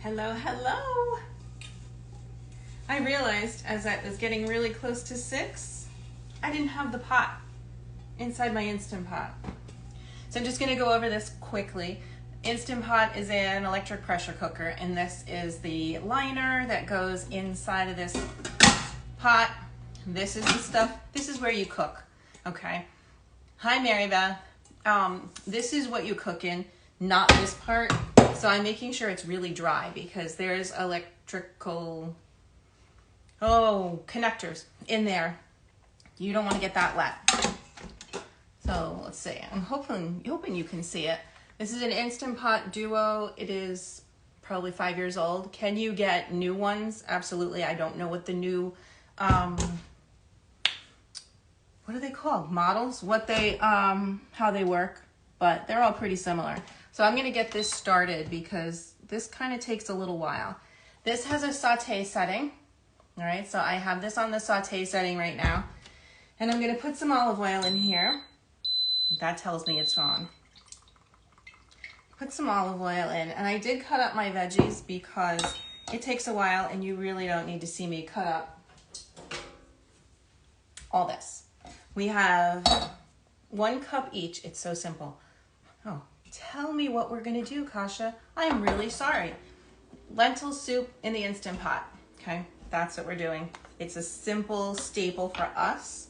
Hello, hello. I realized as I was getting really close to 6, I didn't have the pot inside my Instant Pot. So I'm just gonna go over this quickly. Instant Pot is an electric pressure cooker, and this is the liner that goes inside of this pot. This is the stuff, this is where you cook, okay? Hi, Mary Beth. This is what you cook in, not this part. So I'm making sure it's really dry because there's electrical, connectors in there. You don't want to get that wet. So let's see, I'm hoping you can see it. This is an Instant Pot Duo. It is probably 5 years old. Can you get new ones? Absolutely. I don't know what the new, what are they called? Models? What they, how they work, but they're all pretty similar. So I'm gonna get this started because this kind of takes a little while. This has a saute setting. All right, so I have this on the saute setting right now. And I'm gonna put some olive oil in here. That tells me it's on. Put some olive oil in, and I did cut up my veggies because it takes a while and you really don't need to see me cut up all this. We have 1 cup each. It's so simple. Oh, tell me what we're gonna do, Kasha. I am really sorry. Lentil soup in the Instant Pot, okay? That's what we're doing. It's a simple staple for us.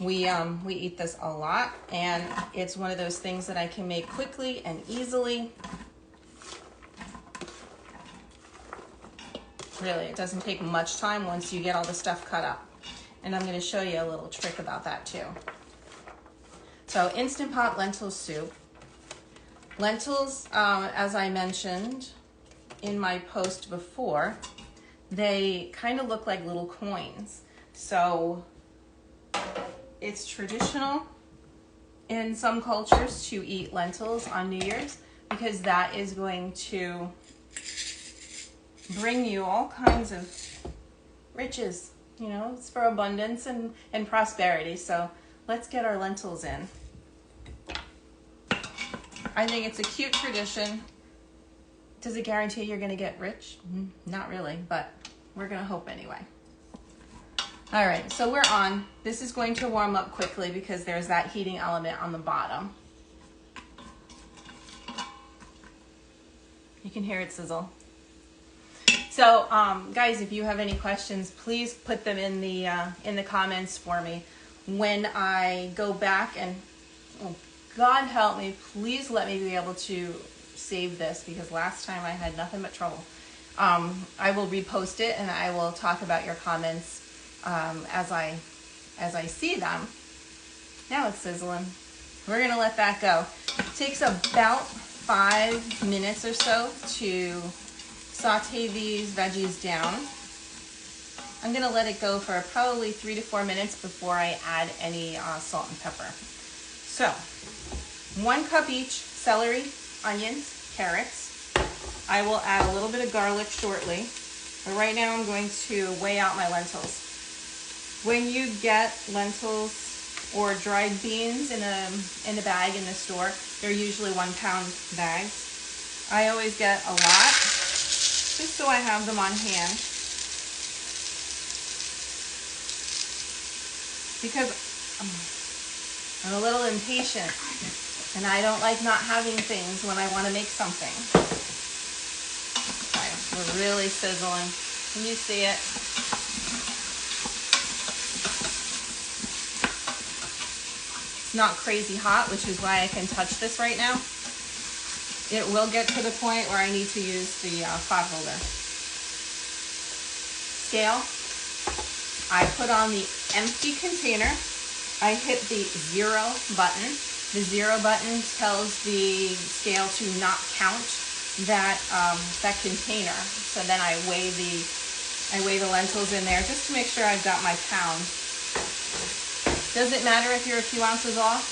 We eat this a lot, and it's one of those things that I can make quickly and easily. Really, it doesn't take much time once you get all the stuff cut up. And I'm going to show you a little trick about that too. So Instant Pot lentil soup. Lentils, as I mentioned in my post before, they kind of look like little coins. So it's traditional in some cultures to eat lentils on New Year's because that is going to bring you all kinds of riches. You know, it's for abundance and prosperity. So let's get our lentils in. I think it's a cute tradition. Does it guarantee you're gonna get rich? Not really, but we're gonna hope anyway. All right, so we're on. This is going to warm up quickly because there's that heating element on the bottom. You can hear it sizzle. So, guys, if you have any questions, please put them in the comments for me. When I go back and, oh, God help me, please let me be able to save this because last time I had nothing but trouble. I will repost it and I will talk about your comments as I see them. Now it's sizzling. We're gonna let that go. It takes about 5 minutes or so to saute these veggies down. I'm gonna let it go for probably 3 to 4 minutes before I add any salt and pepper. So 1 cup each: celery, onions, carrots. I will add a little bit of garlic shortly, but right now I'm going to weigh out my lentils. When you get lentils or dried beans in a bag in the store, they're usually 1 pound bags. I always get a lot, just so I have them on hand. Because I'm a little impatient and I don't like not having things when I want to make something. Okay, we're really sizzling. Can you see it? Not crazy hot, which is why I can touch this right now. It will get to the point where I need to use the pot holder. Scale, I put on the empty container. I hit the 0 button. The 0 button tells the scale to not count that container. So then I weigh the lentils in there just to make sure I've got my pound. Does it matter if you're a few ounces off?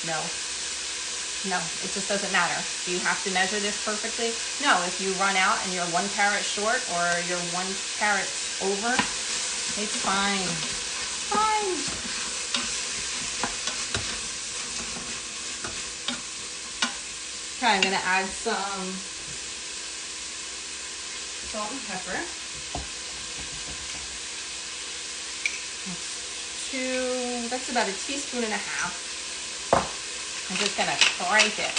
No. No, it just doesn't matter. Do you have to measure this perfectly? No, if you run out and you're 1 carat short or you're 1 carat over, it's fine. Fine. Okay, I'm gonna add some salt and pepper. That's about a teaspoon and a half. I'm just gonna crank it.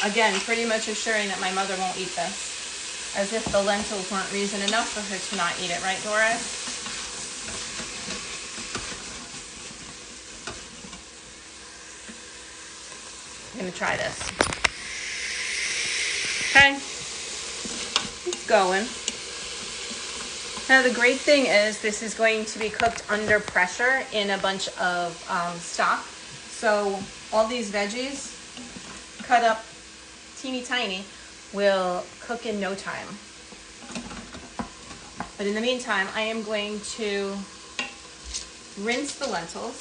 Again, pretty much assuring that my mother won't eat this. As if the lentils weren't reason enough for her to not eat it, right, Dora? I'm gonna try this. Okay, it's going. Now the great thing is this is going to be cooked under pressure in a bunch of stock. So all these veggies cut up teeny tiny will cook in no time. But in the meantime, I am going to rinse the lentils.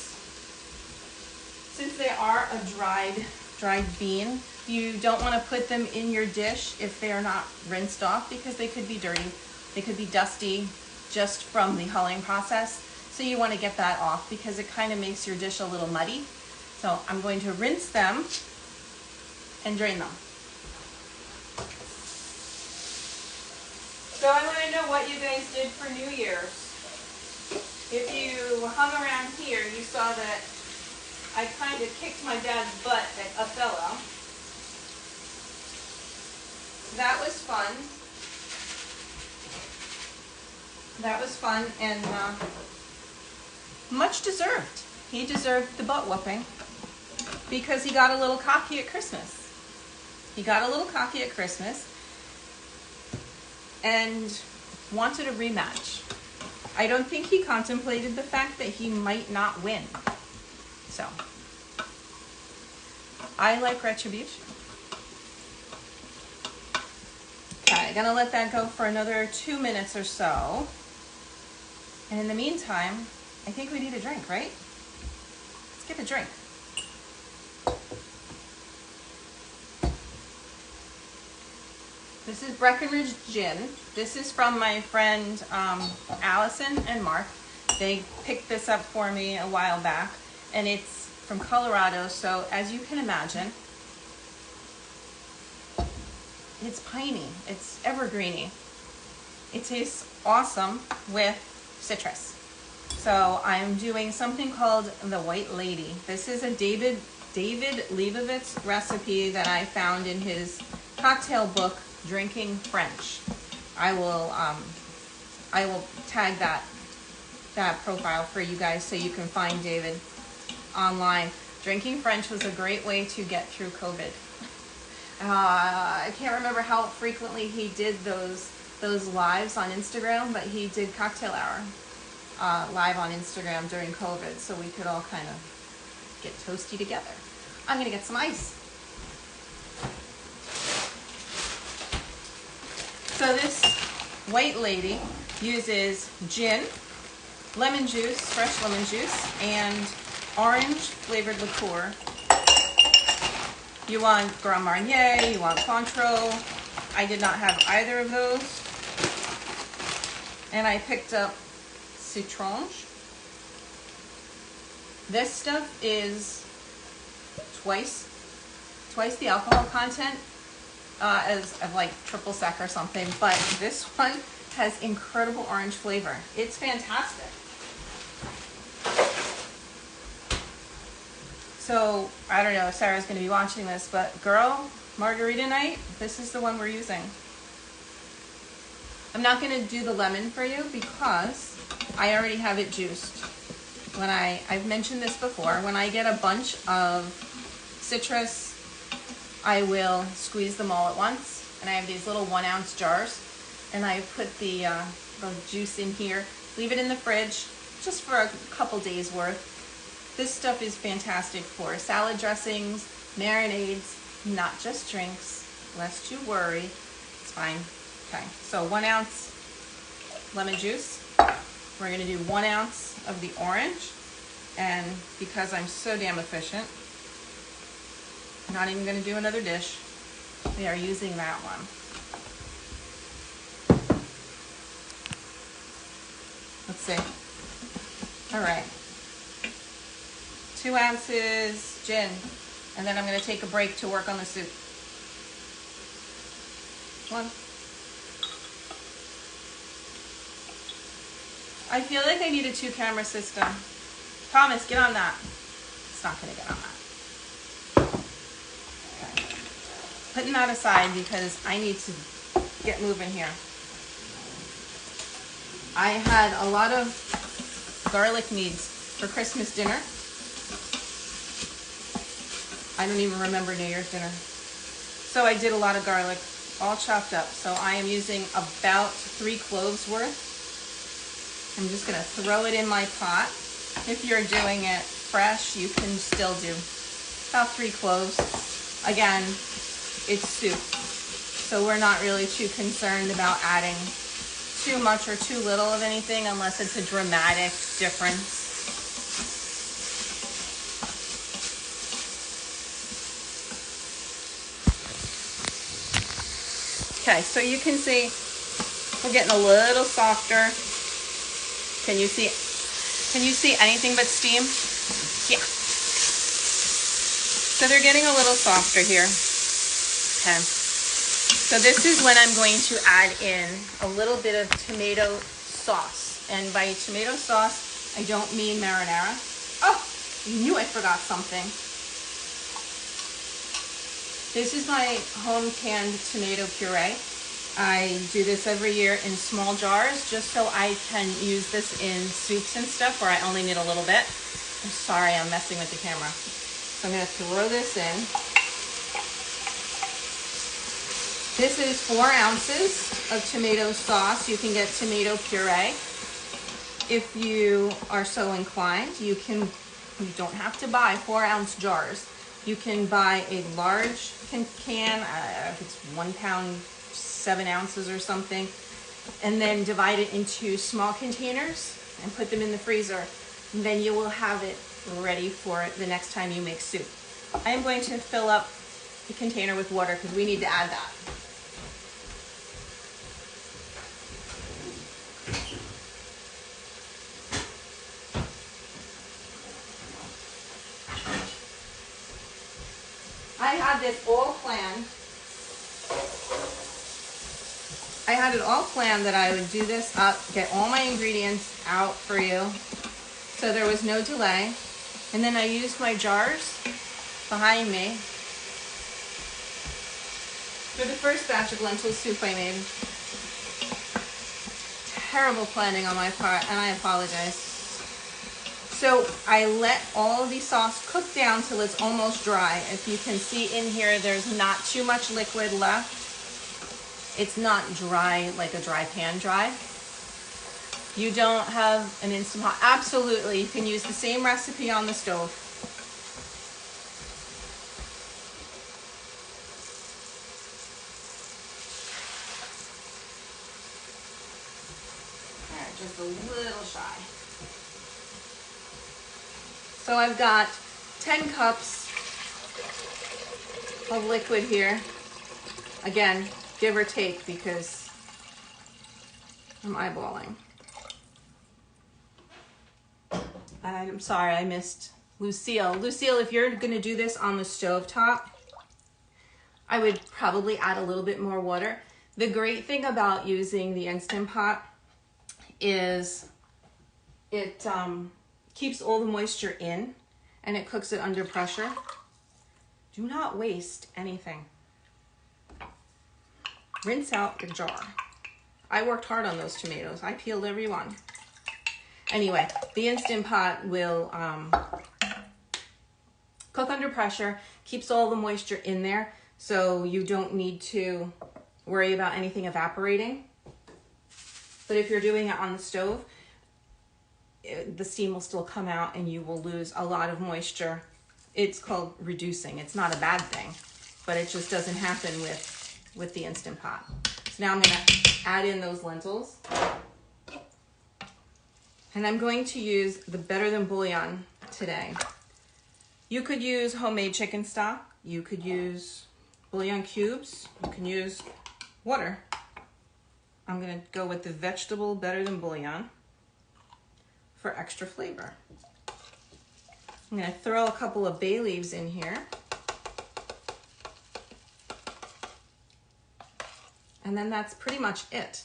Since they are a dried bean, you don't want to put them in your dish if they are not rinsed off because they could be dirty. They could be dusty just from the hulling process. So you want to get that off because it kind of makes your dish a little muddy. So I'm going to rinse them and drain them. So I want to know what you guys did for New Year's. If you hung around here, you saw that I kind of kicked my dad's butt at Othello. That was fun. That was fun and much deserved. He deserved the butt whooping because he got a little cocky at Christmas. He got a little cocky at Christmas and wanted a rematch. I don't think he contemplated the fact that he might not win. So, I like retribution. Okay, gonna let that go for another 2 minutes or so. And in the meantime, I think we need a drink, right? Let's get a drink. This is Breckenridge gin. This is from my friend Allison and Mark. They picked this up for me a while back, and it's from Colorado, so as you can imagine, it's piney, it's evergreeny. It tastes awesome with citrus. So I'm doing something called the White Lady. This is a David Leibovitz recipe that I found in his cocktail book, Drinking French. I will tag that profile for you guys so you can find David online. Drinking French was a great way to get through COVID. I can't remember how frequently he did those lives on Instagram, but he did Cocktail Hour live on Instagram during COVID, so we could all kind of get toasty together. I'm gonna get some ice. So this White Lady uses gin, lemon juice, fresh lemon juice, and orange flavored liqueur. You want Gran Marnier, you want Cointreau. I did not have either of those. And I picked up Citronge. This stuff is twice the alcohol content as of like triple sec or something, but this one has incredible orange flavor. It's fantastic. So, I don't know if Sarah's going to be watching this, but girl, margarita night, this is the one we're using. I'm not going to do the lemon for you because I already have it juiced. I've mentioned this before, when I get a bunch of citrus, I will squeeze them all at once. And I have these little 1 ounce jars, and I put the juice in here, leave it in the fridge just for a couple days worth. This stuff is fantastic for salad dressings, marinades, not just drinks, lest you worry. It's fine. Okay, so 1 ounce lemon juice. We're gonna do 1 ounce of the orange. And because I'm so damn efficient, I'm not even gonna do another dish. We are using that one. Let's see. All right. 2 ounces gin, And then I'm going to take a break to work on the soup. One. I feel like I need a 2-camera system. Thomas, get on that. It's not going to get on that. Okay. Putting that aside because I need to get moving here. I had a lot of garlic needs for Christmas dinner. I don't even remember New Year's dinner. So I did a lot of garlic, all chopped up. So I am using about 3 cloves worth. I'm just gonna throw it in my pot. If you're doing it fresh, you can still do about 3 cloves. Again, it's soup. So we're not really too concerned about adding too much or too little of anything unless it's a dramatic difference. Okay, so you can see we're getting a little softer. Can you see anything but steam? Yeah. So they're getting a little softer here. Okay. So this is when I'm going to add in a little bit of tomato sauce. And by tomato sauce, I don't mean marinara. Oh, I knew I forgot something. This is my home canned tomato puree. I do this every year in small jars just so I can use this in soups and stuff where I only need a little bit. I'm sorry, I'm messing with the camera. So I'm going to throw this in. This is 4 ounces of tomato sauce. You can get tomato puree. If you are so inclined, you don't have to buy 4-ounce jars. You can buy a large can, if it's 1 pound, 7 ounces or something, and then divide it into small containers and put them in the freezer. And then you will have it ready for the next time you make soup. I am going to fill up the container with water because we need to add that. I had this all planned. I had it all planned that I would do this up, get all my ingredients out for you, so there was no delay. And then I used my jars behind me for the first batch of lentil soup I made. Terrible planning on my part, and I apologize. So I let all the sauce cook down till it's almost dry. If you can see in here, there's not too much liquid left. It's not dry like a dry pan dry. You don't have an Instant Pot. Absolutely, you can use the same recipe on the stove. All right, just a little shy. So I've got 10 cups of liquid here. Again, give or take because I'm eyeballing. And I'm sorry, I missed Lucille. Lucille, if you're gonna do this on the stovetop, I would probably add a little bit more water. The great thing about using the Instant Pot is it keeps all the moisture in and it cooks it under pressure. Do not waste anything. Rinse out your jar. I worked hard on those tomatoes. I peeled every one. Anyway, the Instant Pot will cook under pressure, keeps all the moisture in there, so you don't need to worry about anything evaporating. But if you're doing it on the stove, the steam will still come out and you will lose a lot of moisture. It's called reducing. It's not a bad thing, but it just doesn't happen with the Instant Pot. So now I'm gonna add in those lentils. And I'm going to use the Better Than bouillon today. You could use homemade chicken stock. You could use bouillon cubes. You can use water. I'm gonna go with the vegetable Better Than bouillon for extra flavor. I'm gonna throw a couple of bay leaves in here. And then that's pretty much it.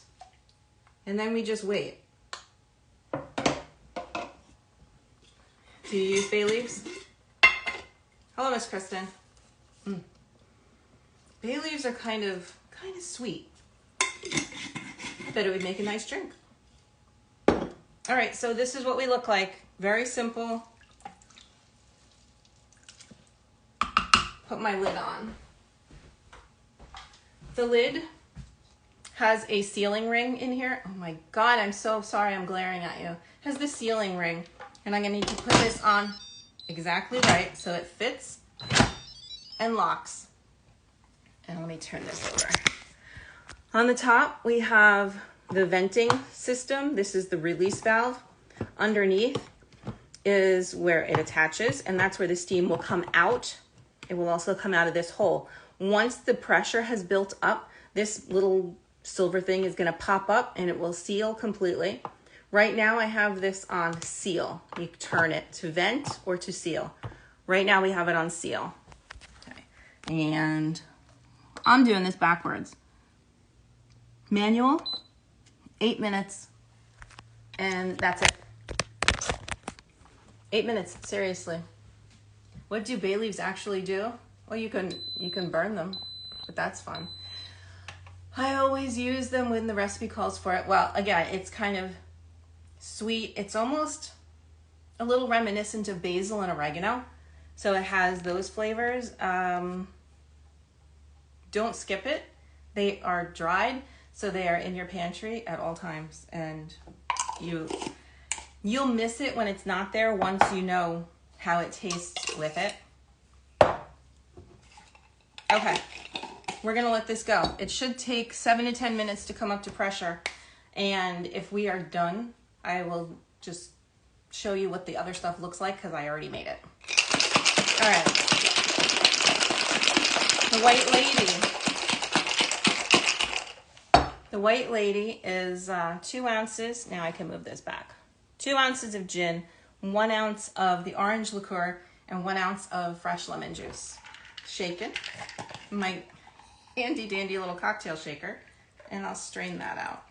And then we just wait. Do you use bay leaves? Hello, Miss Kristen. Bay leaves are kind of sweet. I bet it would make a nice drink. All right, so this is what we look like. Very simple. Put my lid on. The lid has a sealing ring in here. Oh my God, I'm so sorry I'm glaring at you. It has the sealing ring, and I'm gonna need to put this on exactly right so it fits and locks. And let me turn this over. On the top, we have the venting system. This is the release valve. Underneath is where it attaches, and that's where the steam will come out. It will also come out of this hole. Once the pressure has built up, this little silver thing is going to pop up and it will seal completely. Right now I have this on seal. You turn it to vent or to seal. Right now we have it on seal. Okay. And I'm doing this backwards. Manual, 8 minutes, and that's it. 8 minutes, seriously. What do bay leaves actually do? Well, you can burn them, but that's fun. I always use them when the recipe calls for it. Well, again, it's kind of sweet. It's almost a little reminiscent of basil and oregano. So it has those flavors. Don't skip it. They are dried, so they are in your pantry at all times. And you'll miss it when it's not there once you know how it tastes with it. Okay, we're gonna let this go. It should take 7 to 10 minutes to come up to pressure. And if we are done, I will just show you what the other stuff looks like because I already made it. All right, the white lady. The white lady is 2 ounces. Now I can move this back. 2 ounces of gin, 1 ounce of the orange liqueur, and 1 ounce of fresh lemon juice. Shaken. My handy dandy little cocktail shaker, and I'll strain that out.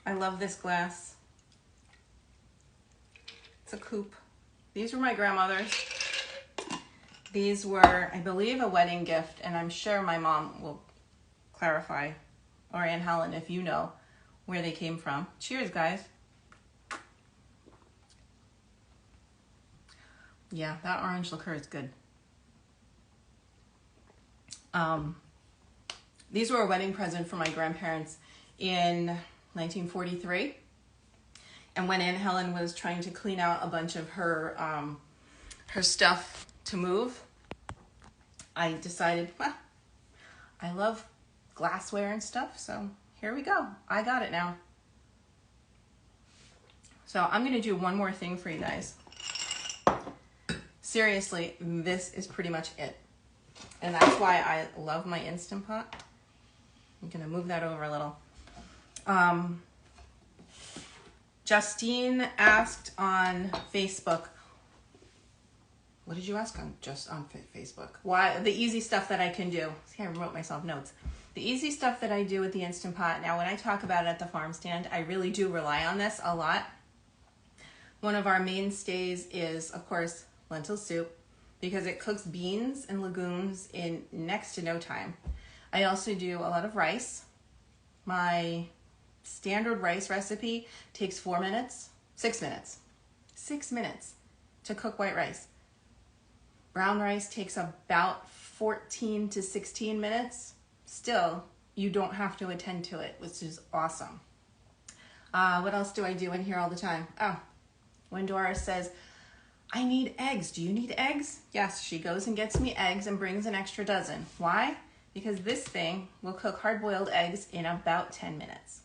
I love this glass. It's a coupe. These were my grandmother's. These were, I believe, a wedding gift, and I'm sure my mom will clarify, or Aunt Helen, if you know where they came from. Cheers, guys. Yeah, that orange liqueur is good. These were a wedding present for my grandparents in 1943. And when Aunt Helen was trying to clean out a bunch of her stuff to move, I decided, well, I love glassware and stuff, so here we go. I got it now. So I'm gonna do one more thing for you guys. Seriously, this is pretty much it. And that's why I love my Instant Pot. I'm gonna move that over a little. Justine asked on Facebook. What did you ask on Facebook? Why the easy stuff that I can do. See, I wrote myself notes. The easy stuff that I do with the Instant Pot. Now, when I talk about it at the farm stand, I really do rely on this a lot. One of our mainstays is, of course, lentil soup, because it cooks beans and legumes in next to no time. I also do a lot of rice. My standard rice recipe takes 6 minutes. 6 minutes to cook white rice. Brown rice takes about 14 to 16 minutes. Still, you don't have to attend to it, which is awesome. What else do I do in here all the time? Oh, when Doris says, I need eggs. Do you need eggs? Yes, she goes and gets me eggs and brings an extra dozen. Why? Because this thing will cook hard-boiled eggs in about 10 minutes.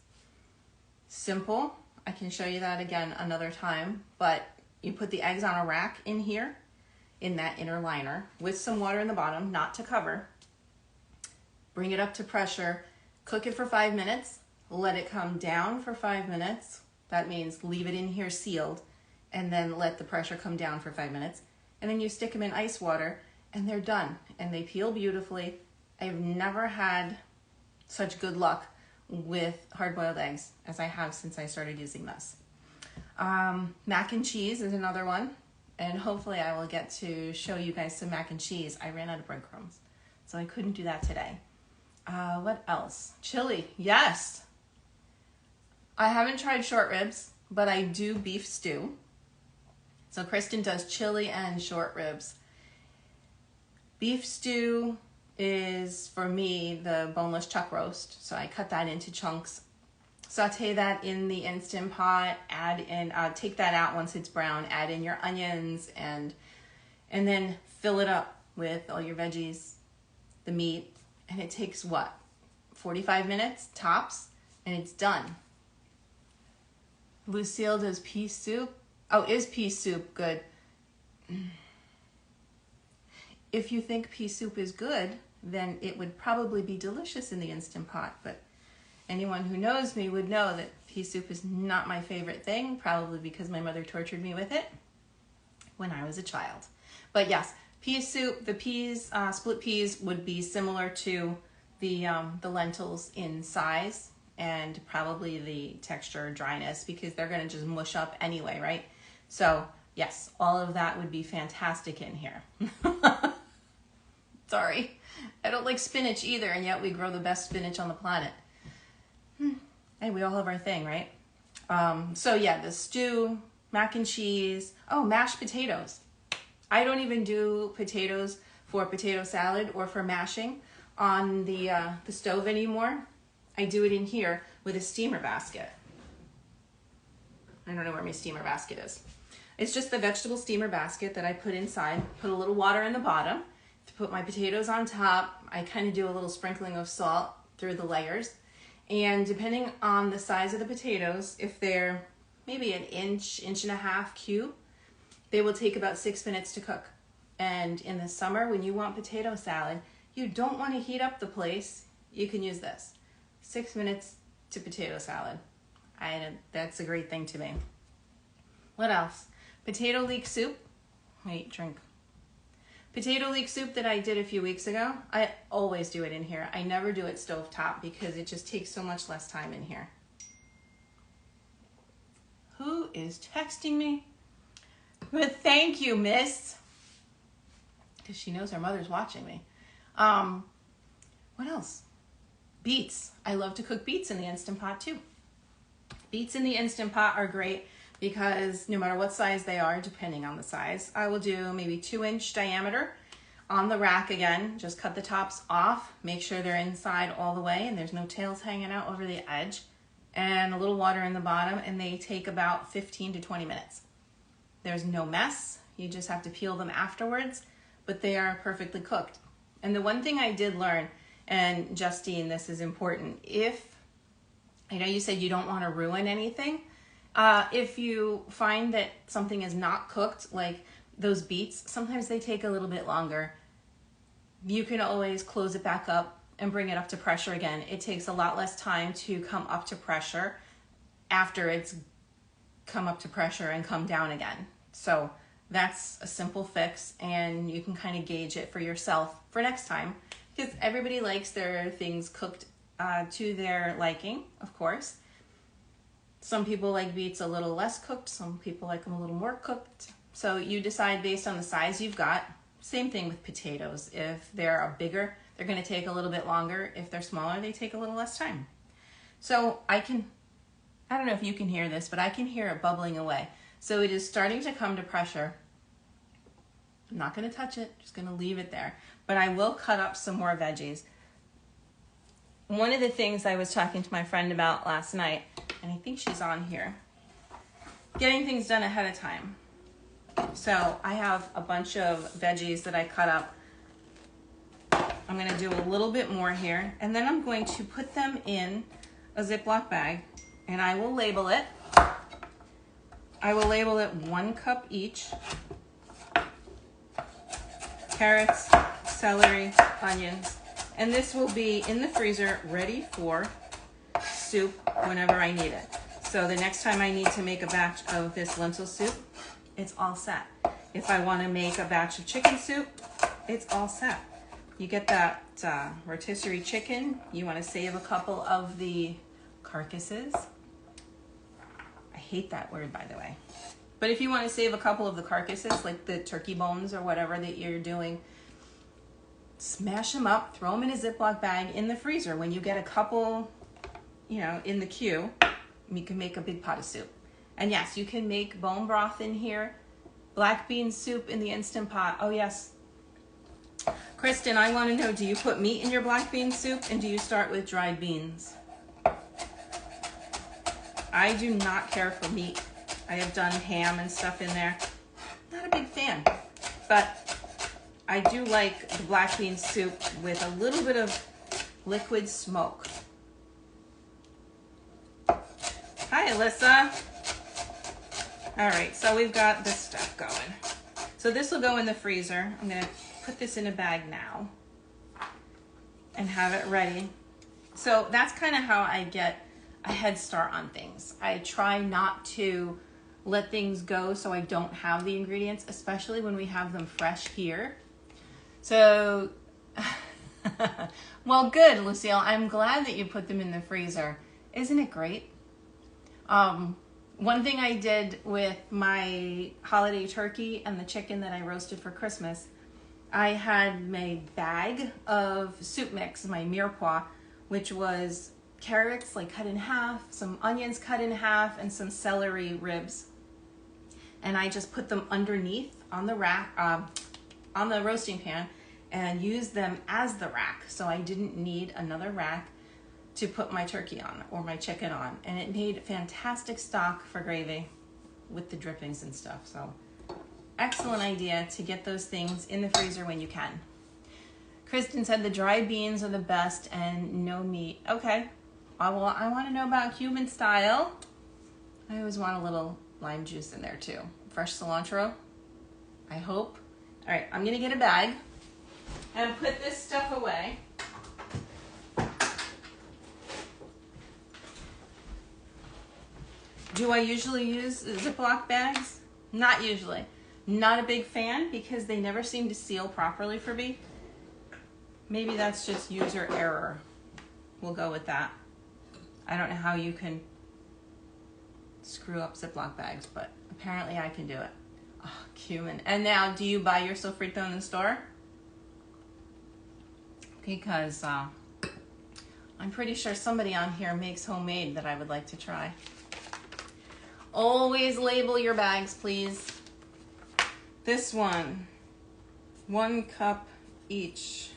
Simple. I can show you that again another time, but you put the eggs on a rack in here, in that inner liner, with some water in the bottom, not to cover. Bring it up to pressure, cook it for 5 minutes, let it come down for 5 minutes. That means leave it in here sealed, and then let the pressure come down for 5 minutes. And then you stick them in ice water, and they're done. And they peel beautifully. I've never had such good luck with hard-boiled eggs as I have since I started using this. Mac and cheese is another one, and hopefully I will get to show you guys some mac and cheese. I ran out of breadcrumbs, so I couldn't do that today. What else? Chili, yes. I haven't tried short ribs, but I do beef stew. So Kristen does chili and short ribs. Beef stew is, for me, the boneless chuck roast. So I cut that into chunks, saute that in the Instant Pot, add in, take that out once it's brown, add in your onions, and then fill it up with all your veggies, the meat, and it takes what, 45 minutes tops, and it's done. Lucille does pea soup. Oh, is pea soup good? If you think pea soup is good, then it would probably be delicious in the Instant Pot, but anyone who knows me would know that pea soup is not my favorite thing, probably because my mother tortured me with it when I was a child. But yes, pea soup, the peas, split peas would be similar to the lentils in size and probably the texture, dryness, because they're gonna just mush up anyway, right? So yes, all of that would be fantastic in here. Sorry, I don't like spinach either, and yet we grow the best spinach on the planet. Hey, we all have our thing, right? So yeah, the stew, mac and cheese. Oh, mashed potatoes. I don't even do potatoes for potato salad or for mashing on the stove anymore. I do it in here with a steamer basket. I don't know where my steamer basket is. It's just the vegetable steamer basket that I put inside, put a little water in the bottom, to put my potatoes on top. I kind of do a little sprinkling of salt through the layers. And depending on the size of the potatoes, if they're maybe an inch and a half cube, they will take about 6 minutes to cook. And in the summer, when you want potato salad, you don't want to heat up the place, you can use this. 6 minutes to potato salad. That's a great thing to me. What else? Potato leek soup. Wait, drink. Potato leek soup that I did a few weeks ago. I always do it in here. I never do it stovetop because it just takes so much less time in here. Who is texting me? But thank you, miss. Because she knows her mother's watching me. What else? Beets. I love to cook beets in the Instant Pot too. Beets in the Instant Pot are great because no matter what size they are, depending on the size, I will do maybe 2-inch diameter on the rack again. Just cut the tops off, make sure they're inside all the way and there's no tails hanging out over the edge, and a little water in the bottom, and they take about 15 to 20 minutes. There's no mess. You just have to peel them afterwards, but they are perfectly cooked. And the one thing I did learn, and Justine, this is important, if, I know you said you don't want to ruin anything, if you find that something is not cooked, like those beets, sometimes they take a little bit longer. You can always close it back up and bring it up to pressure again. It takes a lot less time to come up to pressure after it's come up to pressure and come down again. So that's a simple fix, and you can kind of gauge it for yourself for next time, because everybody likes their things cooked to their liking, of course. Some people like beets a little less cooked, some people like them a little more cooked. So you decide based on the size you've got. Same thing with potatoes. If they're bigger, they're going to take a little bit longer. If they're smaller, they take a little less time. So I don't know if you can hear this, but I can hear it bubbling away. So it is starting to come to pressure. I'm not going to touch it, just going to leave it there. But I will cut up some more veggies. One of the things I was talking to my friend about last night, and I think she's on here, getting things done ahead of time. So I have a bunch of veggies that I cut up. I'm going to do a little bit more here, and then I'm going to put them in a Ziploc bag, and I will label it. I will label it 1 cup each. Carrots, celery, onions, and this will be in the freezer ready for soup whenever I need it. So the next time I need to make a batch of this lentil soup, it's all set. If I want to make a batch of chicken soup, it's all set. You get that rotisserie chicken. You want to save a couple of the carcasses. I hate that word, by the way. But if you want to save a couple of the carcasses, like the turkey bones or whatever that you're doing, smash them up, throw them in a Ziploc bag in the freezer. When you get a couple, you know, in the queue, you can make a big pot of soup. And yes, you can make bone broth in here, black bean soup in the Instant Pot. Oh yes. Kristen, I want to know, do you put meat in your black bean soup, and do you start with dried beans? I do not care for meat. I have done ham and stuff in there. Not a big fan, but I do like the black bean soup with a little bit of liquid smoke. Hi, Alyssa. All right, so we've got this stuff going. So this will go in the freezer. I'm gonna put this in a bag now and have it ready. So that's kind of how I get a head start on things. I try not to let things go so I don't have the ingredients, especially when we have them fresh here. So, well, good, Lucille. I'm glad that you put them in the freezer. Isn't it great? One thing I did with my holiday turkey and the chicken that I roasted for Christmas, I had my bag of soup mix, my mirepoix, which was carrots like cut in half, some onions cut in half, and some celery ribs. And I just put them underneath on the rack, on the roasting pan, and used them as the rack. So I didn't need another rack to put my turkey on or my chicken on. And it made fantastic stock for gravy with the drippings and stuff. So excellent idea to get those things in the freezer when you can. Kristen said the dried beans are the best and no meat. Okay. Well, I want to know about Cuban style. I always want a little lime juice in there too. Fresh cilantro, I hope. All right, I'm gonna get a bag and put this stuff away. Do I usually use Ziploc bags? Not usually. Not a big fan because they never seem to seal properly for me. Maybe that's just user error. We'll go with that. I don't know how you can screw up Ziploc bags, but apparently I can do it. Oh, cumin. And now, do you buy your sofrito in the store? Because I'm pretty sure somebody on here makes homemade that I would like to try. Always label your bags, please. This one, 1 cup each.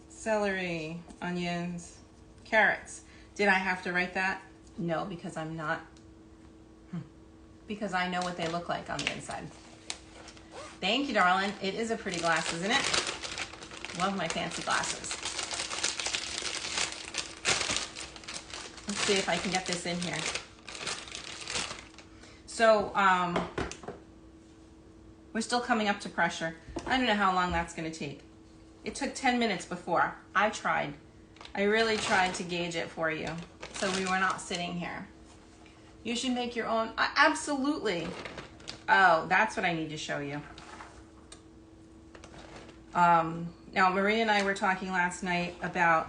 Celery, onions, carrots. Did I have to write that? No, because I'm not. Because I know what they look like on the inside. Thank you, darling. It is a pretty glass, isn't it? Love my fancy glasses. Let's see if I can get this in here. So, we're still coming up to pressure. I don't know how long that's going to take. It took 10 minutes before. I tried. I really tried to gauge it for you, so we were not sitting here. You should make your own. Absolutely. Oh, that's what I need to show you. Now, Marie and I were talking last night about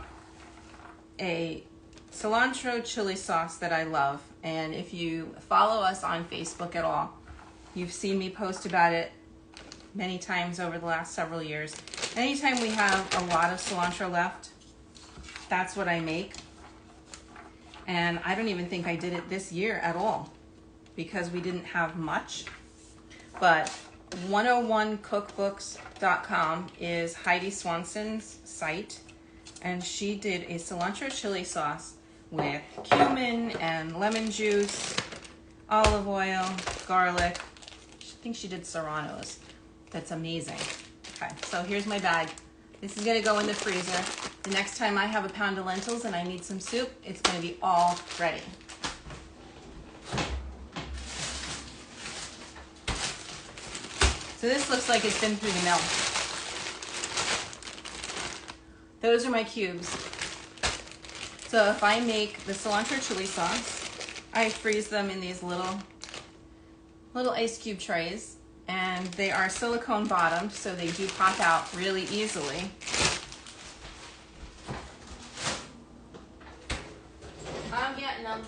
a cilantro chili sauce that I love. And if you follow us on Facebook at all, you've seen me post about it many times over the last several years. Anytime we have a lot of cilantro left, that's what I make. And I don't even think I did it this year at all because we didn't have much. But 101cookbooks.com is Heidi Swanson's site. And she did a cilantro chili sauce with cumin and lemon juice, olive oil, garlic. I think she did serranos. That's amazing. Okay, so here's my bag. This is gonna go in the freezer. The next time I have a pound of lentils and I need some soup, it's gonna be all ready. So this looks like it's been through the mill. Those are my cubes. So if I make the cilantro chili sauce, I freeze them in these little ice cube trays. And they are silicone bottomed, so they do pop out really easily. I'm getting them.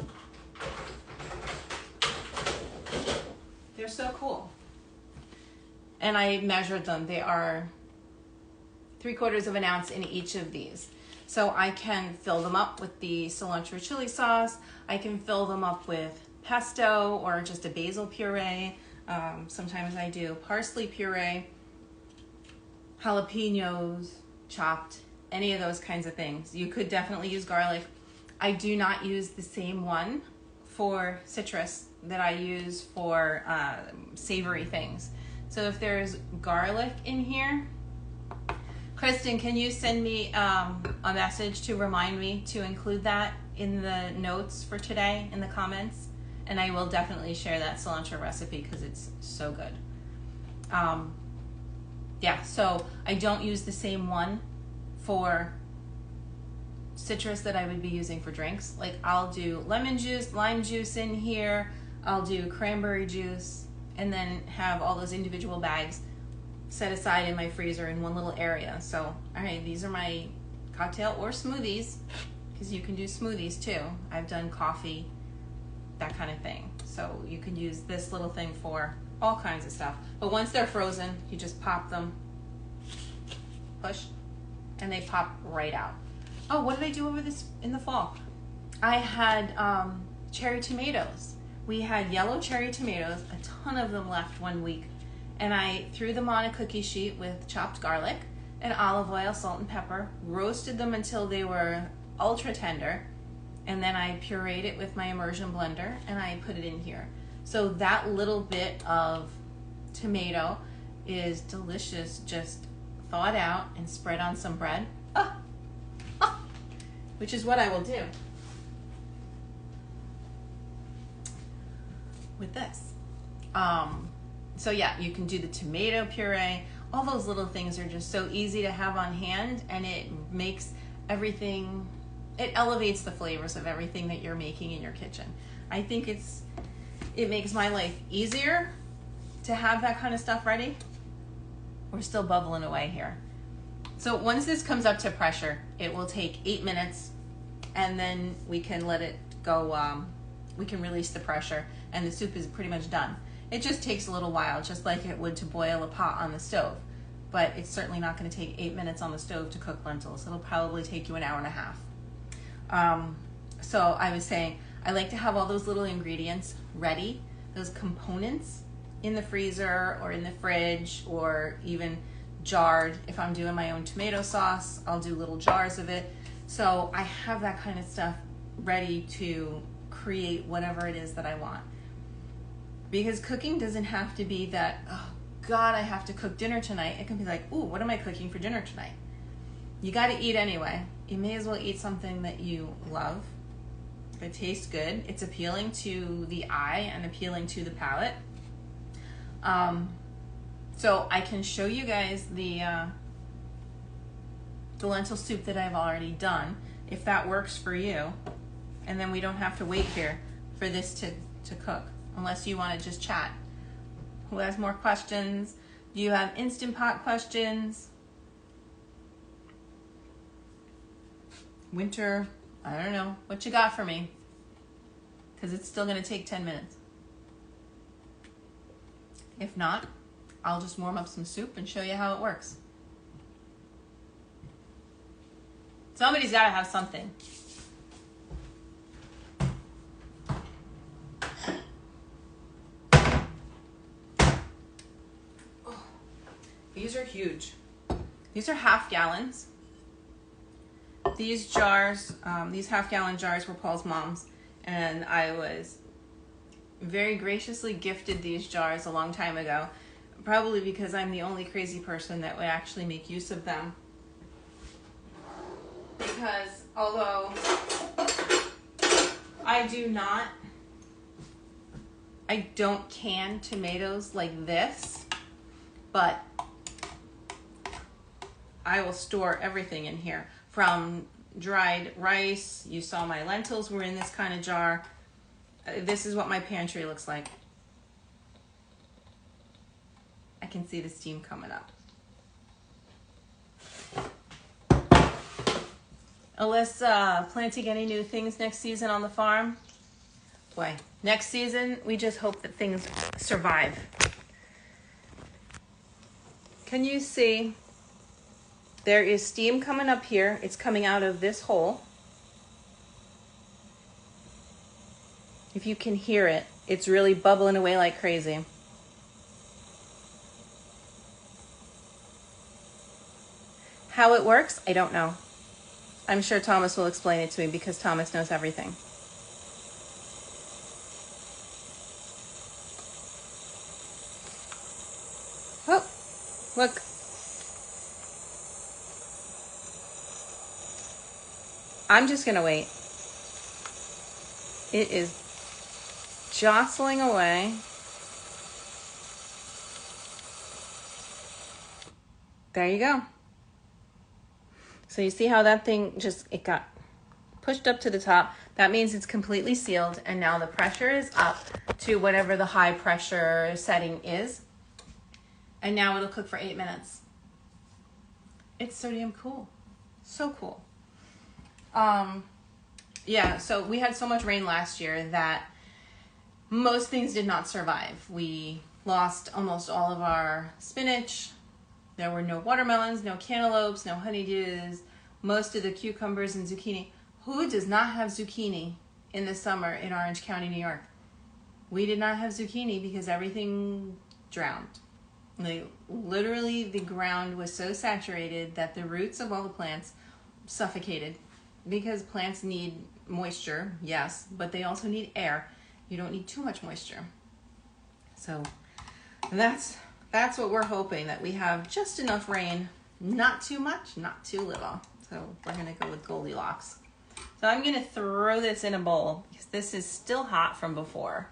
They're so cool. And I measured them. They are 3/4 of an ounce in each of these. So I can fill them up with the cilantro chili sauce. I can fill them up with pesto or just a basil puree. Sometimes I do parsley puree, jalapenos, chopped, any of those kinds of things. You could definitely use garlic. I do not use the same one for citrus that I use for savory things. So if there's garlic in here, Kristen, can you send me a message to remind me to include that in the notes for today in the comments? And I will definitely share that cilantro recipe because it's so good. Yeah, so I don't use the same one for citrus that I would be using for drinks. Like I'll do lemon juice, lime juice in here, I'll do cranberry juice, and then have all those individual bags set aside in my freezer in one little area. So, all right, these are my cocktail or smoothies, because you can do smoothies too. I've done coffee, that kind of thing. So you can use this little thing for all kinds of stuff. But once they're frozen, you just pop them, push, and they pop right out. Oh, what did I do over this in the fall? I had cherry tomatoes. We had yellow cherry tomatoes, a ton of them left one week. And I threw them on a cookie sheet with chopped garlic and olive oil, salt and pepper, roasted them until they were ultra tender, and then I pureed it with my immersion blender and I put it in here. So that little bit of tomato is delicious, just thawed out and spread on some bread. Which is what I will do with this. So yeah, you can do the tomato puree. All those little things are just so easy to have on hand, and it makes everything, it elevates the flavors of everything that you're making in your kitchen. I think it makes my life easier to have that kind of stuff ready. We're still bubbling away here. So once this comes up to pressure, it will take 8 minutes, and then we can let it go, we can release the pressure, and the soup is pretty much done. It just takes a little while, just like it would to boil a pot on the stove. But it's certainly not going to take 8 minutes on the stove to cook lentils. It'll probably take you an hour and a half. So I was saying, I like to have all those little ingredients ready, those components in the freezer or in the fridge, or even jarred. If I'm doing my own tomato sauce, I'll do little jars of it. So I have that kind of stuff ready to create whatever it is that I want. Because cooking doesn't have to be that, oh God, I have to cook dinner tonight. It can be like, ooh, what am I cooking for dinner tonight? You got to eat anyway. You may as well eat something that you love. It tastes good. It's appealing to the eye and appealing to the palate. So I can show you guys the lentil soup that I've already done, if that works for you. And then we don't have to wait here for this to cook, unless you want to just chat. Who has more questions? Do you have Instant Pot questions? Winter, I don't know. What you got for me? Because it's still going to take 10 minutes. If not, I'll just warm up some soup and show you how it works. Somebody's got to have something. Oh, these are huge. These are half gallons. These jars, these half-gallon jars were Paul's mom's, and I was very graciously gifted these jars a long time ago, probably because I'm the only crazy person that would actually make use of them. Because although I don't can tomatoes like this, but I will store everything in here. From dried rice, you saw my lentils were in this kind of jar. This is what my pantry looks like. I can see the steam coming up. Alyssa, planting any new things next season on the farm? Boy, next season, we just hope that things survive. Can you see? There is steam coming up here. It's coming out of this hole. If you can hear it, it's really bubbling away like crazy. How it works, I don't know. I'm sure Thomas will explain it to me because Thomas knows everything. Oh, look. I'm just gonna wait. It is jostling away. There you go. So you see how that thing it got pushed up to the top. That means it's completely sealed, and now the pressure is up to whatever the high pressure setting is. And now it'll cook for 8 minutes. It's so damn cool. So cool. Yeah, so we had so much rain last year that most things did not survive. We lost almost all of our spinach. There were no watermelons, no cantaloupes, no honeydews, most of the cucumbers and zucchini. Who does not have zucchini in the summer in Orange County, New York? We did not have zucchini because everything drowned. Literally, the ground was so saturated that the roots of all the plants suffocated. Because plants need moisture, yes, but they also need air. You don't need too much moisture. So that's what we're hoping, that we have just enough rain, not too much, not too little. So we're gonna go with Goldilocks. So I'm gonna throw this in a bowl because this is still hot from before.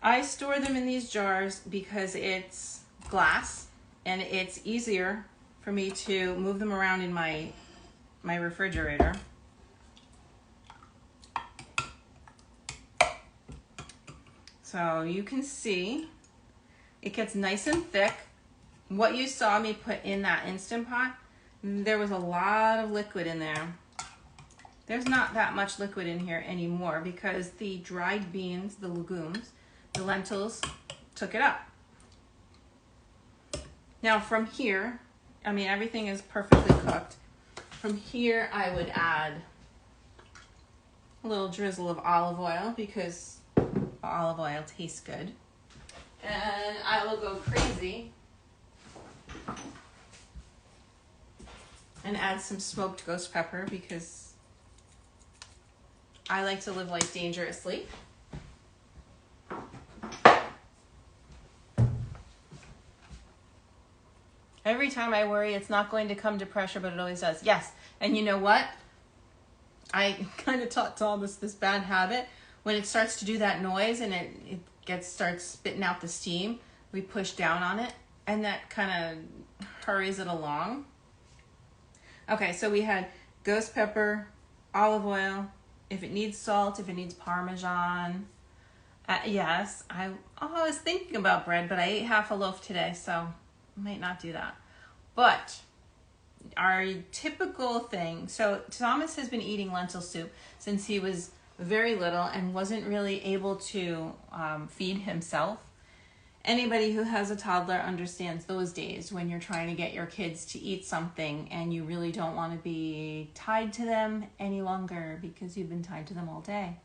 I store them in these jars because it's glass and it's easier for me to move them around in my refrigerator. So you can see it gets nice and thick. What you saw me put in that Instant Pot, there was a lot of liquid in there. There's not that much liquid in here anymore because the dried beans, the legumes, the lentils, took it up. Now from here, I mean, everything is perfectly cooked. From here, I would add a little drizzle of olive oil because olive oil tastes good. And I will go crazy and add some smoked ghost pepper because I like to live life dangerously. Every time I worry it's not going to come to pressure, but it always does. Yes, and you know what? I kind of taught Thomas this bad habit. When it starts to do that noise and it starts spitting out the steam, we push down on it, and that kind of hurries it along. Okay, so we had ghost pepper, olive oil, if it needs salt, if it needs Parmesan. Yes, I was thinking about bread, but I ate half a loaf today, so I might not do that. But our typical thing, so Thomas has been eating lentil soup since he was very little and wasn't really able to feed himself. Anybody who has a toddler understands those days when you're trying to get your kids to eat something and you really don't want to be tied to them any longer because you've been tied to them all day.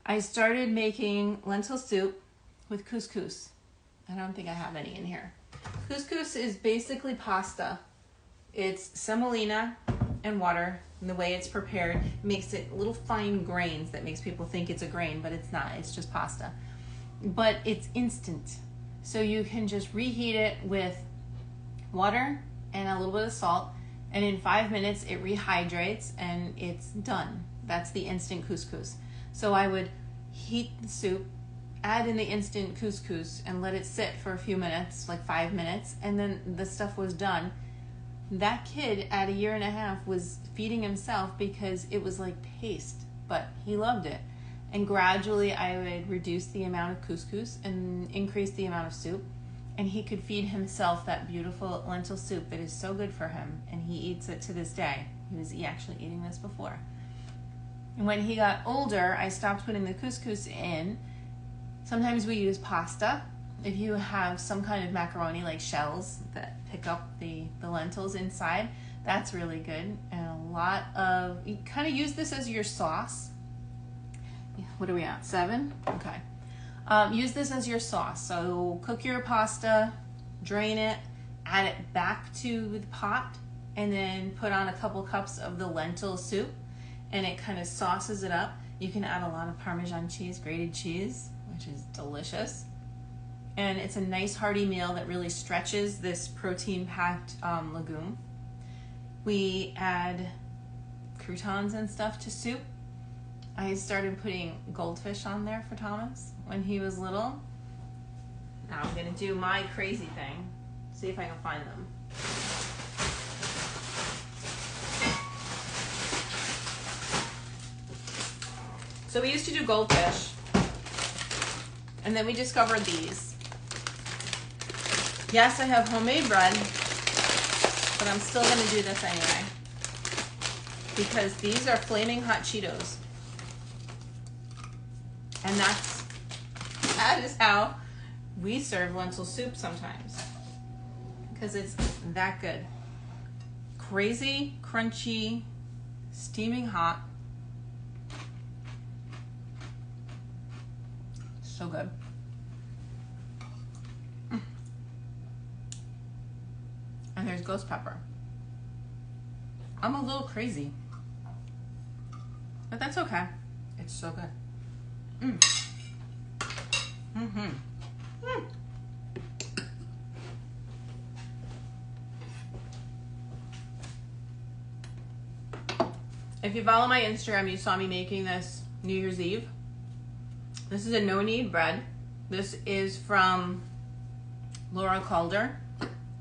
I started making lentil soup with couscous. I don't think I have any in here. Couscous is basically pasta. It's semolina and water, and the way it's prepared makes it little fine grains that makes people think it's a grain, but it's not. It's just pasta. But it's instant. So you can just reheat it with water and a little bit of salt, and in 5 minutes it rehydrates and it's done. That's the instant couscous. So I would heat the soup, add in the instant couscous, and let it sit for a few minutes, like 5 minutes, and then the stuff was done. That kid at 1.5 years was feeding himself because it was like paste, but he loved it. And gradually I would reduce the amount of couscous and increase the amount of soup. and he could feed himself that beautiful lentil soup that is so good for him, and he eats it to this day. He was actually eating this before. And when he got older, I stopped putting the couscous in. Sometimes we use pasta. If you have some kind of macaroni, like shells that pick up the lentils inside, that's really good. And you kind of use this as your sauce. What are we at, 7? Okay. Use this as your sauce. So cook your pasta, drain it, add it back to the pot, and then put on a couple cups of the lentil soup, and it kind of sauces it up. You can add a lot of Parmesan cheese, grated cheese, which is delicious. And it's a nice hearty meal that really stretches this protein-packed legume. We add croutons and stuff to soup. I started putting goldfish on there for Thomas when he was little. Now I'm gonna do my crazy thing. See if I can find them. So we used to do goldfish, and then we discovered these. Yes, I have homemade bread, but I'm still gonna do this anyway, because these are flaming hot Cheetos. And that is how we serve lentil soup sometimes, because it's that good. Crazy, crunchy, steaming hot. So good. And there's ghost pepper. I'm a little crazy, but that's okay. It's so good. If you follow my Instagram, you saw me making this New Year's Eve. This is a no-knead bread. This is from Laura Calder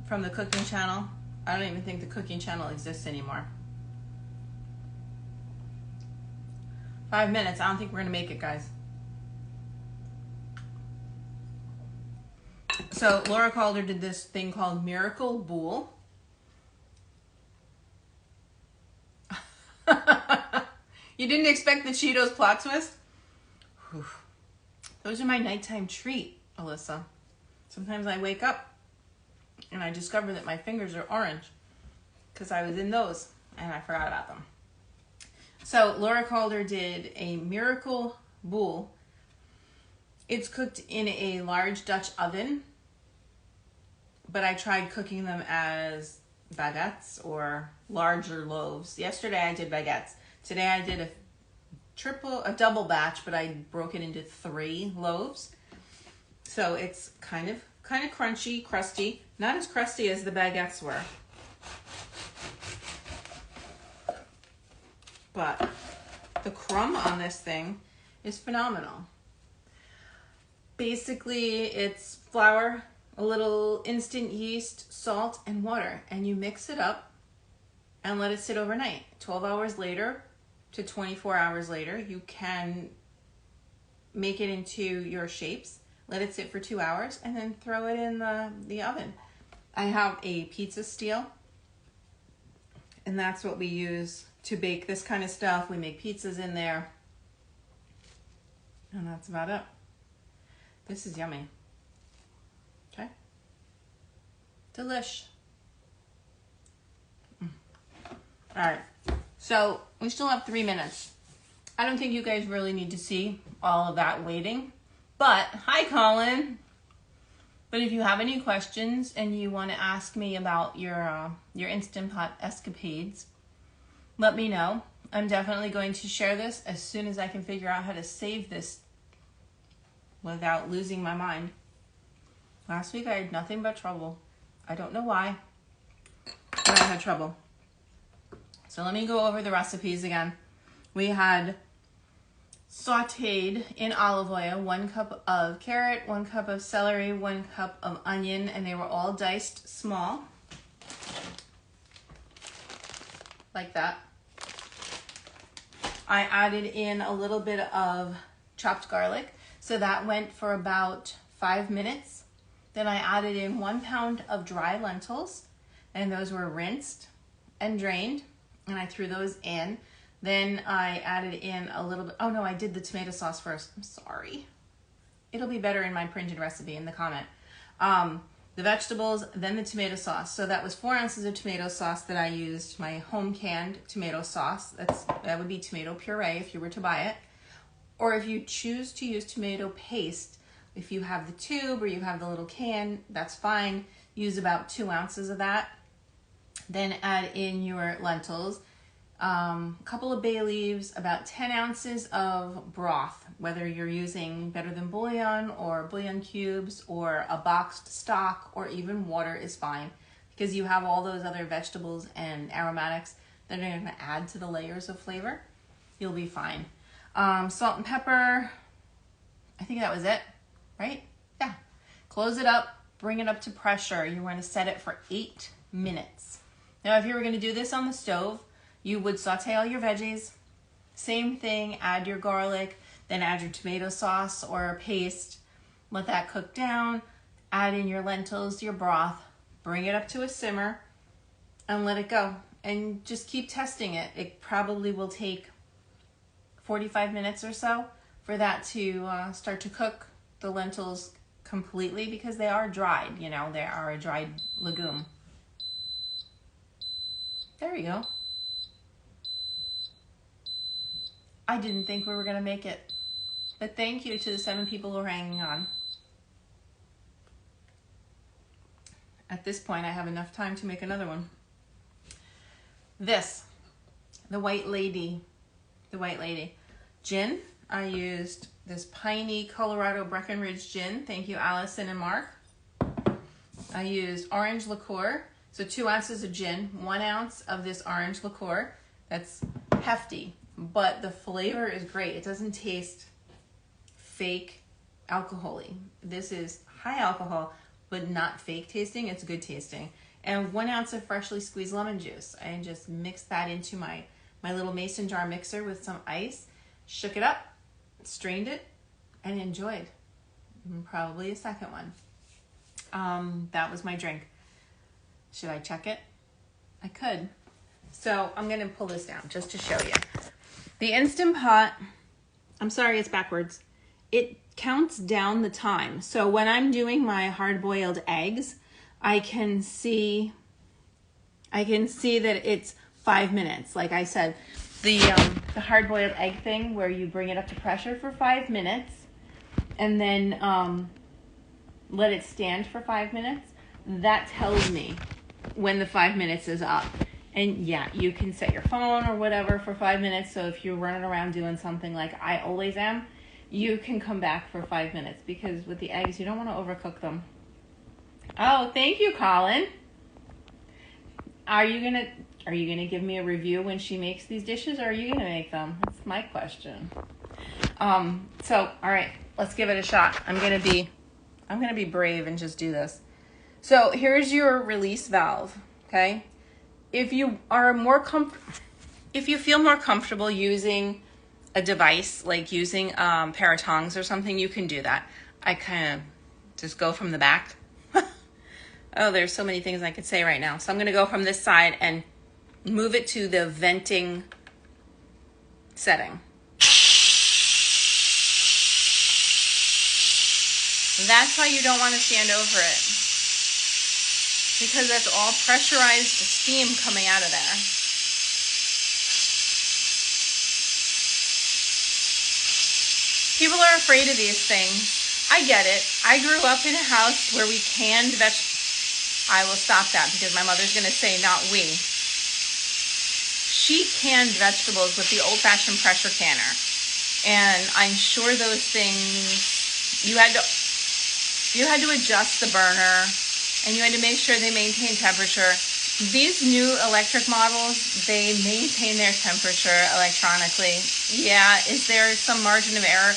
from the cooking channel. I don't even think the cooking channel exists anymore. 5 minutes. I don't think we're gonna make it, guys. So Laura Calder did this thing called Miracle Boule. You didn't expect the Cheetos plot twist? Whew. Those are my nighttime treat, Alyssa. Sometimes I wake up and I discover that my fingers are orange because I was in those and I forgot about them. So Laura Calder did a Miracle Boule. It's cooked in a large Dutch oven, but I tried cooking them as baguettes or larger loaves. Yesterday I did baguettes. Today I did a double batch, but I broke it into 3 loaves. So it's kind of crunchy, crusty. Not as crusty as the baguettes were. But the crumb on this thing is phenomenal. Basically, it's flour, a little instant yeast, salt, and water. And you mix it up and let it sit overnight. 12 hours later to 24 hours later, you can make it into your shapes. Let it sit for 2 hours and then throw it in the oven. I have a pizza steel, and that's what we use to bake this kind of stuff. We make pizzas in there, and that's about it. This is yummy. Okay. Delish. All right. So we still have 3 minutes. I don't think you guys really need to see all of that waiting. But, hi Colin. But if you have any questions and you want to ask me about your Instant Pot escapades, let me know. I'm definitely going to share this as soon as I can figure out how to save this without losing my mind. Last week I had nothing but trouble. I don't know why, but I had trouble. So let me go over the recipes again. We had sauteed in olive oil 1 cup of carrot, 1 cup of celery, 1 cup of onion, and they were all diced small, like that. I added in a little bit of chopped garlic, so that went for about 5 minutes. Then I added in 1 pound of dry lentils, and those were rinsed and drained, and I threw those in. Then I added in a little bit, oh no, I did the tomato sauce first. I'm sorry. It'll be better in my printed recipe in the comment. The vegetables, then the tomato sauce. So that was 4 ounces of tomato sauce that I used, my home canned tomato sauce. That would be tomato puree if you were to buy it. Or if you choose to use tomato paste, if you have the tube or you have the little can, that's fine. Use about 2 ounces of that. Then add in your lentils, a couple of bay leaves, about 10 ounces of broth, whether you're using Better Than Bouillon or bouillon cubes or a boxed stock or even water is fine, because you have all those other vegetables and aromatics that are going to add to the layers of flavor. You'll be fine. Salt and pepper, I think that was it, right? Yeah. Close it up, bring it up to pressure. You're going to set it for 8 minutes. Now, if you were going to do this on the stove, you would saute all your veggies. Same thing, add your garlic, then add your tomato sauce or paste. Let that cook down. Add in your lentils, your broth. Bring it up to a simmer and let it go. And just keep testing it. It probably will take 45 minutes or so for that to start to cook the lentils completely, because they are dried, you know, they are a dried legume. There you go. I didn't think we were going to make it, but thank you to the 7 people who are hanging on. At this point, I have enough time to make another one. This, the White Lady gin. I used this piney Colorado Breckenridge gin. Thank you, Allison and Mark. I used orange liqueur. So 2 ounces of gin, 1 ounce of this orange liqueur. That's hefty, but the flavor is great. It doesn't taste fake alcohol-y. This is high alcohol, but not fake tasting. It's good tasting. And 1 ounce of freshly squeezed lemon juice. I just mixed that into my little mason jar mixer with some ice, shook it up, strained it, and enjoyed. And probably a second one. That was my drink. Should I check it? I could. So I'm going to pull this down just to show you. The Instant Pot, I'm sorry, it's backwards. It counts down the time. So when I'm doing my hard-boiled eggs, I can see that it's 5 minutes. Like I said, the hard-boiled egg thing where you bring it up to pressure for 5 minutes and then let it stand for 5 minutes, that tells me when the 5 minutes is up. And yeah, you can set your phone or whatever for 5 minutes. So if you're running around doing something like I always am, you can come back for 5 minutes, because with the eggs, you don't want to overcook them. Oh, thank you, Colin. Are you gonna give me a review when she makes these dishes, or are you gonna make them? That's my question. So all right, let's give it a shot. I'm gonna be brave and just do this. So here's your release valve. Okay, if you feel more comfortable using a device, like using a pair of tongs or something, you can do that. I kind of just go from the back. Oh, there's so many things I could say right now. So I'm going to go from this side and move it to the venting setting. That's why you don't want to stand over it, because that's all pressurized steam coming out of there. People are afraid of these things. I get it. I grew up in a house where we canned vegetables. I will stop that because my mother's going to say, not we. She canned vegetables with the old-fashioned pressure canner. And I'm sure those things, you had to adjust the burner, and you had to make sure they maintain temperature. These new electric models, they maintain their temperature electronically. Yeah, is there some margin of error?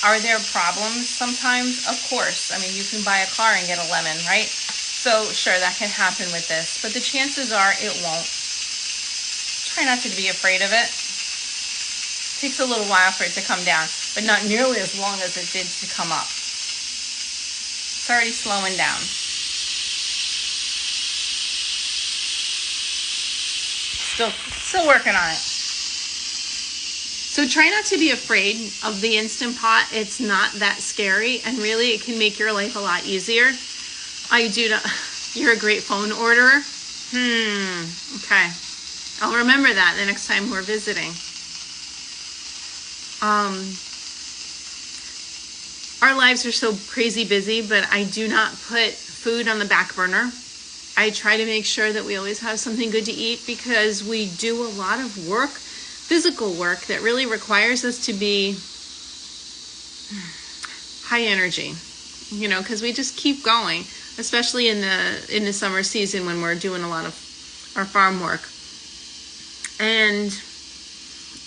Are there problems sometimes? Of course. I mean, you can buy a car and get a lemon, right? So sure, that can happen with this, but the chances are it won't. Try not to be afraid of it. It takes a little while for it to come down, but not nearly as long as it did to come up. It's already slowing down. Still working on it. So try not to be afraid of the Instant Pot. It's not that scary, and really it can make your life a lot easier. You're a great phone orderer. Okay. I'll remember that the next time we're visiting. Our lives are so crazy busy, but I do not put food on the back burner. I try to make sure that we always have something good to eat, because we do a lot of work, physical work, that really requires us to be high energy, you know, because we just keep going, especially in the summer season when we're doing a lot of our farm work. And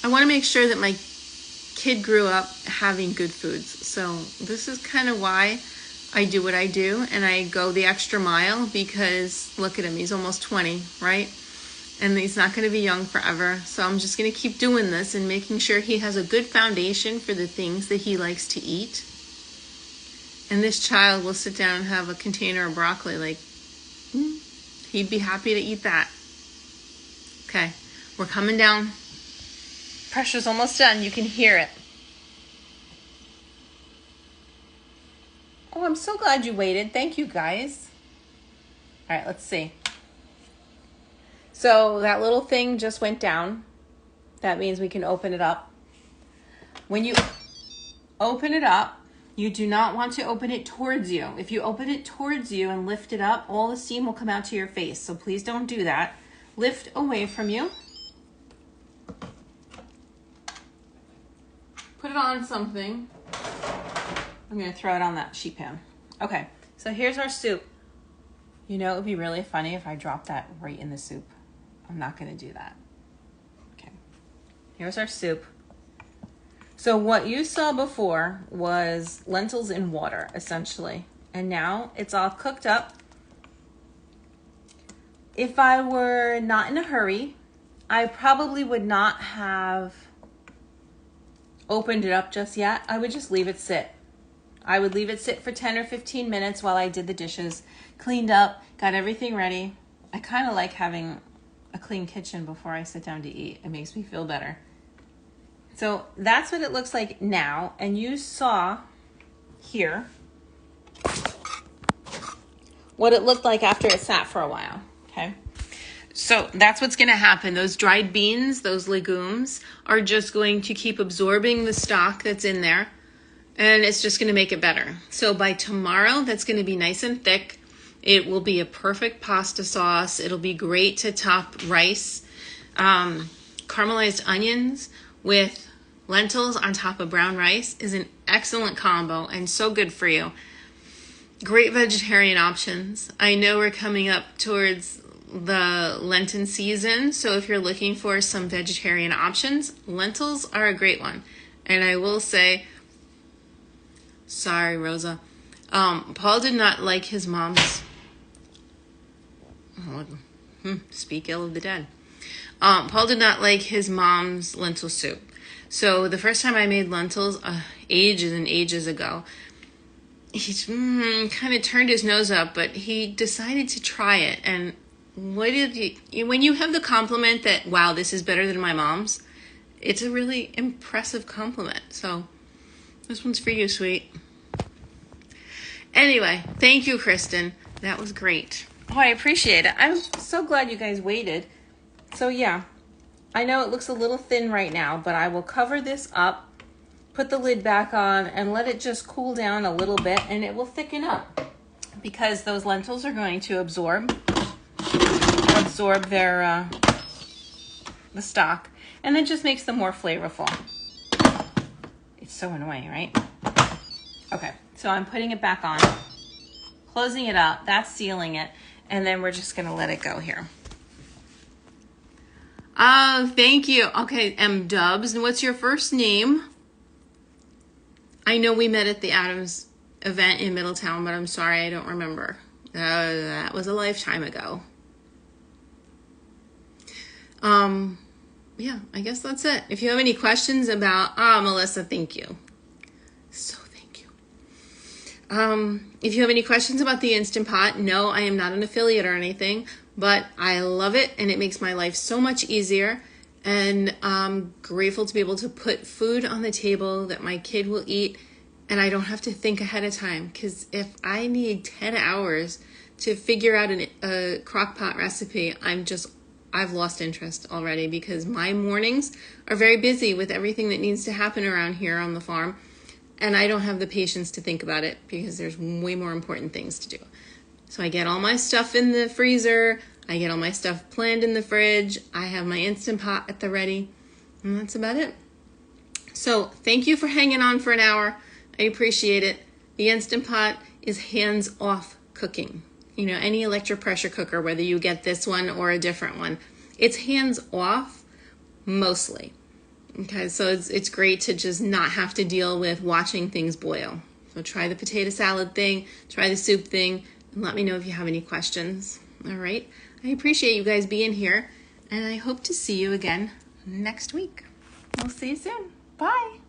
I want to make sure that my kid grew up having good foods. So this is kind of why I do what I do, and I go the extra mile, because look at him, he's almost 20, right? And he's not going to be young forever. So I'm just going to keep doing this and making sure he has a good foundation for the things that he likes to eat. And this child will sit down and have a container of broccoli, like, he'd be happy to eat that. Okay, we're coming down. Pressure's almost done. You can hear it. Oh, I'm so glad you waited. Thank you, guys. All right, let's see. So that little thing just went down. That means we can open it up. When you open it up, you do not want to open it towards you. If you open it towards you and lift it up, all the steam will come out to your face. So please don't do that. Lift away from you. Put it on something. I'm going to throw it on that sheet pan. Okay, so here's our soup. You know, it would be really funny if I dropped that right in the soup. I'm not going to do that. Okay, here's our soup. So what you saw before was lentils in water, essentially. And now it's all cooked up. If I were not in a hurry, I probably would not have opened it up just yet. I would just leave it sit. I would leave it sit for 10 or 15 minutes while I did the dishes, cleaned up, got everything ready. I kind of like having a clean kitchen before I sit down to eat. It makes me feel better. So that's what it looks like now. And you saw here what it looked like after it sat for a while, okay? So that's what's going to happen. Those dried beans, those legumes, are just going to keep absorbing the stock that's in there, and it's just going to make it better. So by tomorrow, that's going to be nice and thick. It will be a perfect pasta sauce. It'll be great to top rice. Caramelized onions with lentils on top of brown rice is an excellent combo and so good for you. Great vegetarian options. I know we're coming up towards the Lenten season, so if you're looking for some vegetarian options, lentils are a great one. And I will say, sorry, Rosa, Paul did not like his mom's, speak ill of the dead. Paul did not like his mom's lentil soup. So the first time I made lentils, ages and ages ago, he kind of turned his nose up, but he decided to try it. And when you have the compliment that, wow, this is better than my mom's, it's a really impressive compliment. So this one's for you, sweet. Anyway, thank you, Kristen. That was great. Oh, I appreciate it. I'm so glad you guys waited. So yeah, I know it looks a little thin right now, but I will cover this up, put the lid back on, and let it just cool down a little bit, and it will thicken up because those lentils are going to absorb their the stock, and it just makes them more flavorful. It's so annoying, right? Okay, so I'm putting it back on, closing it up, that's sealing it, and then we're just gonna let it go here. Oh, thank you. Okay, M. Dubs, and what's your first name? I know we met at the Adams event in Middletown, but I'm sorry, I don't remember. That was a lifetime ago. Yeah, I guess that's it. If you have any questions about, Melissa, thank you. So thank you. If you have any questions about the Instant Pot, no, I am not an affiliate or anything, but I love it and it makes my life so much easier. And I'm grateful to be able to put food on the table that my kid will eat, and I don't have to think ahead of time, because if I need 10 hours to figure out a crock pot recipe, I've lost interest already, because my mornings are very busy with everything that needs to happen around here on the farm, and I don't have the patience to think about it because there's way more important things to do. So I get all my stuff in the freezer, I get all my stuff planned in the fridge, I have my Instant Pot at the ready, and that's about it. So thank you for hanging on for an hour. I appreciate it. The Instant Pot is hands-off cooking. You know, any electric pressure cooker, whether you get this one or a different one, it's hands-off mostly. Okay, so it's great to just not have to deal with watching things boil. So try the potato salad thing, try the soup thing, and let me know if you have any questions. All right, I appreciate you guys being here, and I hope to see you again next week. We'll see you soon. Bye.